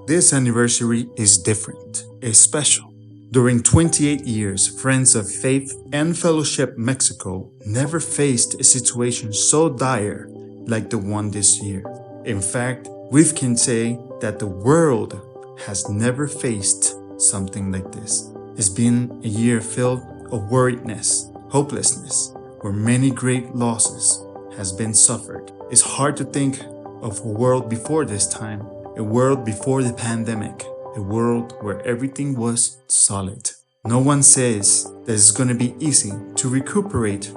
This anniversary is different, is special. During 28 years, Friends of Faith and Fellowship Mexico never faced a situation so dire like the one this year. In fact, we can say that the world has never faced something like this. It's been a year filled of worriedness, hopelessness, where many great losses has been suffered. It's hard to think of a world before this time, a world before the pandemic, a world where everything was solid. No one says that it's going to be easy to recuperate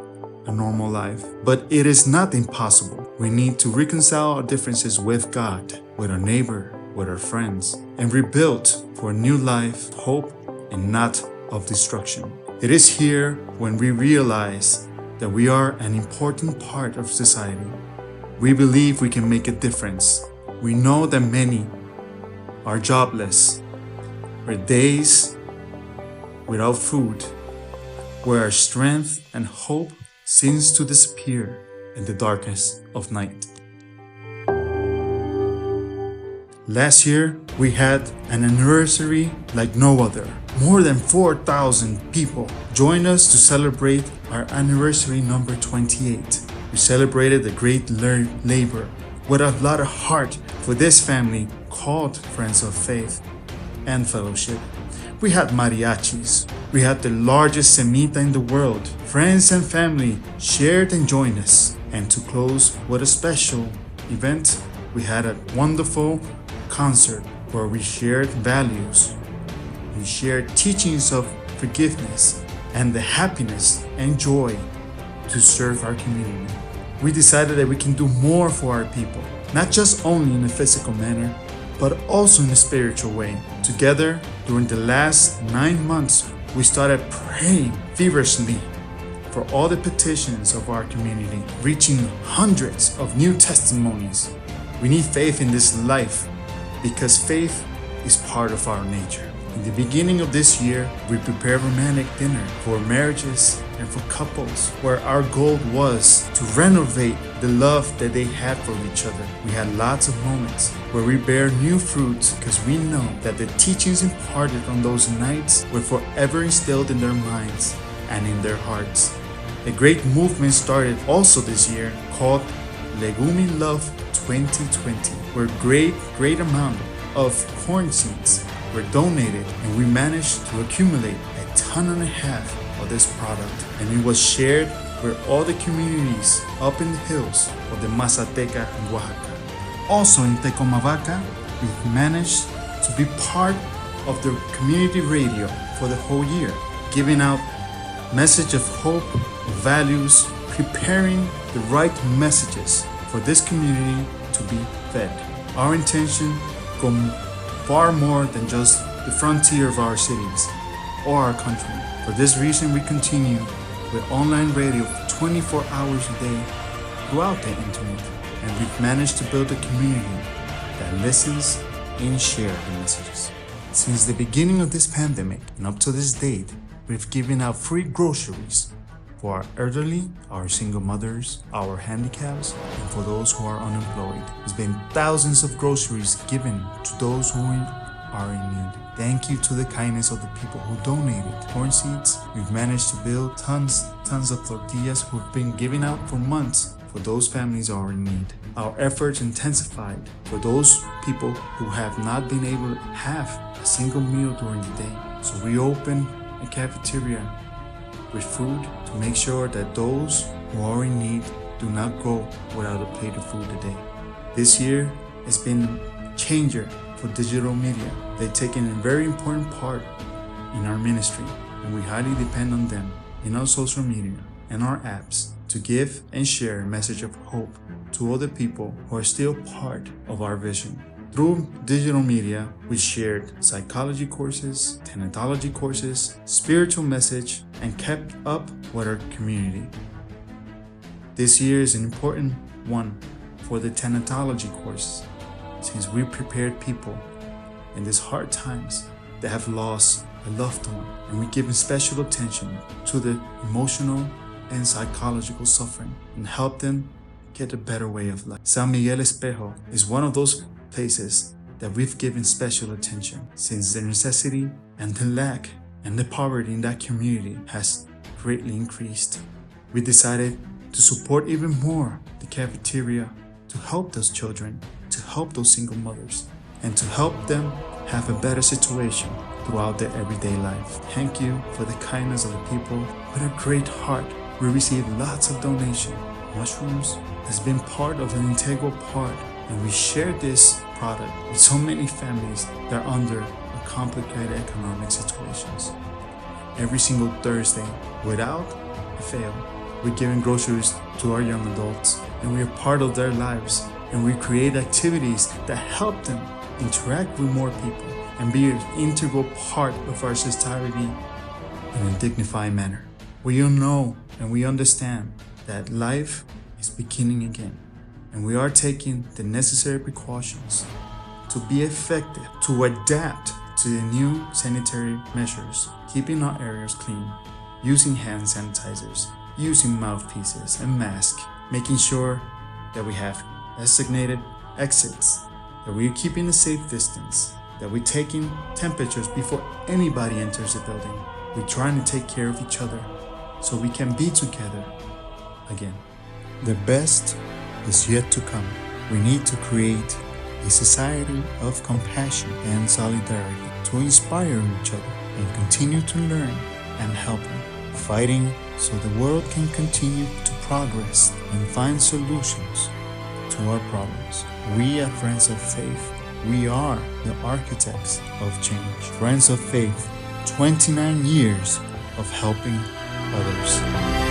a normal life, but it is not impossible. We need to reconcile our differences with God, with our neighbor, with our friends, and rebuild for a new life, hope, and not of destruction. It is here when we realize that we are an important part of society. We believe we can make a difference. We know that many are jobless, or days without food, where our strength and hope seems to disappear in the darkness of night. Last year, we had an anniversary like no other. More than 4,000 people joined us to celebrate our anniversary number 28. We celebrated the great labor with a lot of heart for this family called Friends of Faith and Fellowship. We had mariachis. We had the largest semita in the world. Friends and family shared and joined us. And to close with a special event, we had a wonderful concert where we shared values. We shared teachings of forgiveness and the happiness and joy to serve our community. We decided that we can do more for our people, not just only in a physical manner, but also in a spiritual way. Together, during the last 9 months, we started praying feverishly for all the petitions of our community, reaching hundreds of new testimonies. We need faith in this life because faith is part of our nature. In the beginning of this year, we prepared romantic dinner for marriages and for couples, where our goal was to renovate the love that they had for each other. We had lots of moments where we bear new fruits because we know that the teachings imparted on those nights were forever instilled in their minds and in their hearts. A great movement started also this year called Legumin Love 2020, where great amount of corn seeds were donated, and we managed to accumulate 1.5 tons of this product, and it was shared with all the communities up in the hills of the Mazateca in Oaxaca. Also in Tecomavaca, we've managed to be part of the community radio for the whole year, giving out message of hope, values, preparing the right messages for this community to be fed. Our intention go far more than just the frontier of our cities or our country. For this reason, we continue with online radio for 24 hours a day throughout the internet, and we've managed to build a community that listens and shares the messages. Since the beginning of this pandemic and up to this date, we've given out free groceries for our elderly, our single mothers, our handicaps, and for those who are unemployed. There's been thousands of groceries given to those who are in need. Thank you to the kindness of the people who donated corn seeds. We've managed to build tons of tortillas who've been giving out for months for those families who are in need. Our efforts intensified for those people who have not been able to have a single meal during the day. So we opened a cafeteria with food to make sure that those who are in need do not go without a plate of food a day. This year has been a changer for digital media. They've taken a very important part in our ministry, and we highly depend on them in our social media and our apps to give and share a message of hope to other people who are still part of our vision. Through digital media, we shared psychology courses, thanatology courses, spiritual message, and kept up with our community. This year is an important one for the thanatology course, since we prepared people in these hard times that have lost a loved one, and we give special attention to the emotional and psychological suffering and help them get a better way of life. San Miguel Espejo is one of those places that we've given special attention, since the necessity and the lack and the poverty in that community has greatly increased. We decided to support even more the cafeteria, to help those children, to help those single mothers, and to help them have a better situation throughout their everyday life. Thank you for the kindness of the people with a great heart. We received lots of donation. Mushrooms has been part of an integral part, and we share this product with so many families that are under complicated economic situations. Every single Thursday, without a fail, we're giving groceries to our young adults, and we are part of their lives, and we create activities that help them interact with more people and be an integral part of our society in a dignified manner. We all know and we understand that life is beginning again, and we are taking the necessary precautions to be effective, to adapt to the new sanitary measures, keeping our areas clean, using hand sanitizers, using mouthpieces and masks, making sure that we have designated exits, that we're keeping a safe distance, that we're taking temperatures before anybody enters the building. We're trying to take care of each other so we can be together again. The best is yet to come. We need to create a society of compassion and solidarity to inspire each other and continue to learn and help, fighting so the world can continue to progress and find solutions to our problems. We at Friends of Faith, we are the architects of change. Friends of Faith, 29 years of helping others.